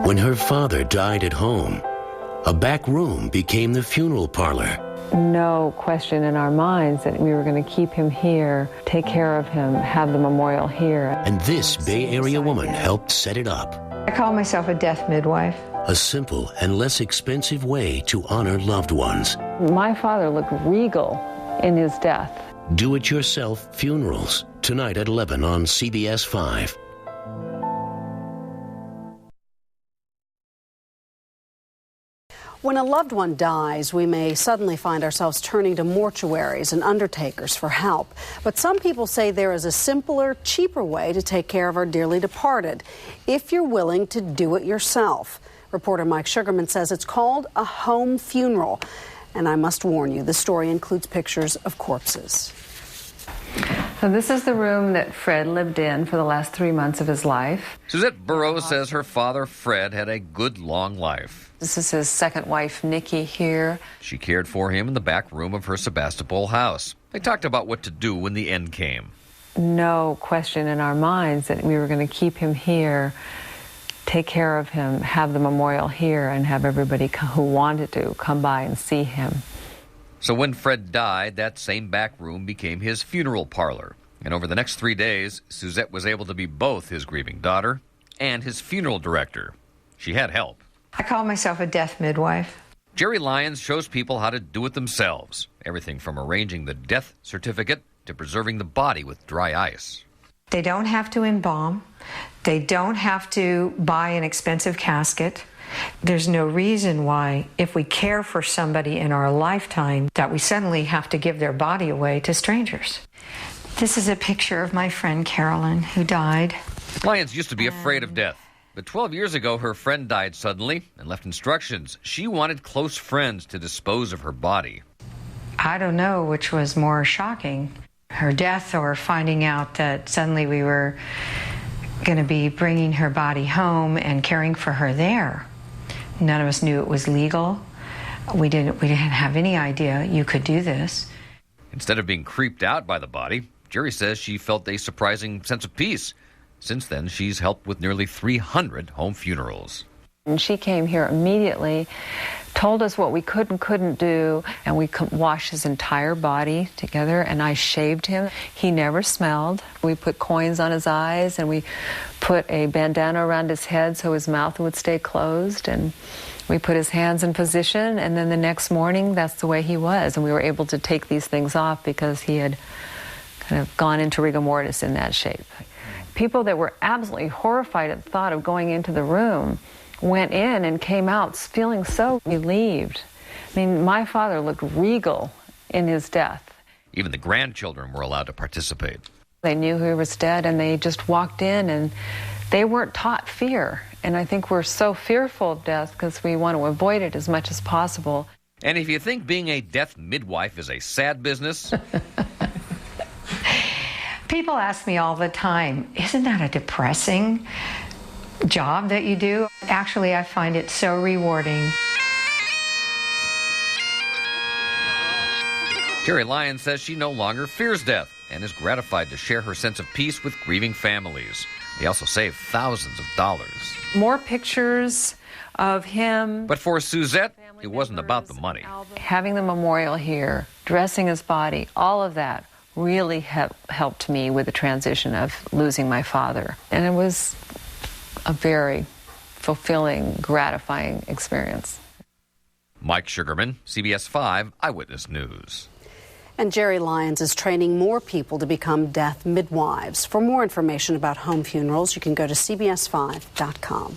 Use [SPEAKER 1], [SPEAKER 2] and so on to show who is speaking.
[SPEAKER 1] When her father died at home, a back room became the funeral parlor.
[SPEAKER 2] No question in our minds that we were going to keep him here, take care of him, have the memorial here.
[SPEAKER 1] And this Bay Area woman helped set it up.
[SPEAKER 3] I call myself a death midwife.
[SPEAKER 1] A simple and less expensive way to honor loved ones.
[SPEAKER 2] My father looked regal in his death.
[SPEAKER 1] Do-it-yourself funerals, tonight at 11 on CBS5.
[SPEAKER 4] When a loved one dies, we may suddenly find ourselves turning to mortuaries and undertakers for help. But some people say there is a simpler, cheaper way to take care of our dearly departed, if you're willing to do it yourself. Reporter Mike Sugarman says it's called a home funeral. And I must warn you, the story includes pictures of corpses.
[SPEAKER 2] So this is the room that Fred lived in for the last 3 months of his life.
[SPEAKER 5] Suzette Burrows says her father, Fred, had a good, long life.
[SPEAKER 2] This is his second wife, Nikki, here.
[SPEAKER 5] She cared for him in the back room of her Sebastopol house. They talked about what to do when the end came.
[SPEAKER 2] No question in our minds that we were going to keep him here, take care of him, have the memorial here, and have everybody who wanted to come by and see him.
[SPEAKER 5] So when Fred died, that same back room became his funeral parlor. And over the next 3 days, Suzette was able to be both his grieving daughter and his funeral director. She had help.
[SPEAKER 3] I call myself a death midwife.
[SPEAKER 5] Jerry Lyons shows people how to do it themselves. Everything from arranging the death certificate to preserving the body with dry ice.
[SPEAKER 3] They don't have to embalm. They don't have to buy an expensive casket. There's no reason why, if we care for somebody in our lifetime, that we suddenly have to give their body away to strangers. This is a picture of my friend Carolyn, who died.
[SPEAKER 5] Lyons used to be afraid of death. But 12 years ago, her friend died suddenly and left instructions. She wanted close friends to dispose of her body.
[SPEAKER 3] I don't know which was more shocking, her death or finding out that suddenly we were going to be bringing her body home and caring for her there. None of us knew it was legal. We didn't have any idea you could do this.
[SPEAKER 5] Instead of being creeped out by the body, Jerry says she felt a surprising sense of peace. Since then, she's helped with nearly 300 home funerals.
[SPEAKER 2] And she came here immediately, told us what we could and couldn't do, and we washed his entire body together, and I shaved him. He never smelled. We put coins on his eyes, and we put a bandana around his head so his mouth would stay closed, and we put his hands in position, and then the next morning, that's the way he was. And we were able to take these things off because he had kind of gone into rigor mortis in that shape. People that were absolutely horrified at the thought of going into the room went in and came out feeling so relieved. I mean, my father looked regal in his death.
[SPEAKER 5] Even the grandchildren were allowed to participate.
[SPEAKER 2] They knew he was dead, and they just walked in, and they weren't taught fear. And I think we're so fearful of death because we want to avoid it as much as possible.
[SPEAKER 5] And if you think being a death midwife is a sad business...
[SPEAKER 3] People ask me all the time, isn't that a depressing job that you do? Actually, I find it so rewarding.
[SPEAKER 5] Jerry Lyons says she no longer fears death and is gratified to share her sense of peace with grieving families. They also save thousands of dollars.
[SPEAKER 2] More pictures of him.
[SPEAKER 5] But for Suzette, it wasn't about the money.
[SPEAKER 2] Having the memorial here, dressing his body, all of that really helped me with the transition of losing my father. And it was a very fulfilling, gratifying experience.
[SPEAKER 5] Mike Sugarman, CBS5 Eyewitness News.
[SPEAKER 4] And Jerry Lyons is training more people to become death midwives. For more information about home funerals, you can go to CBS5.com.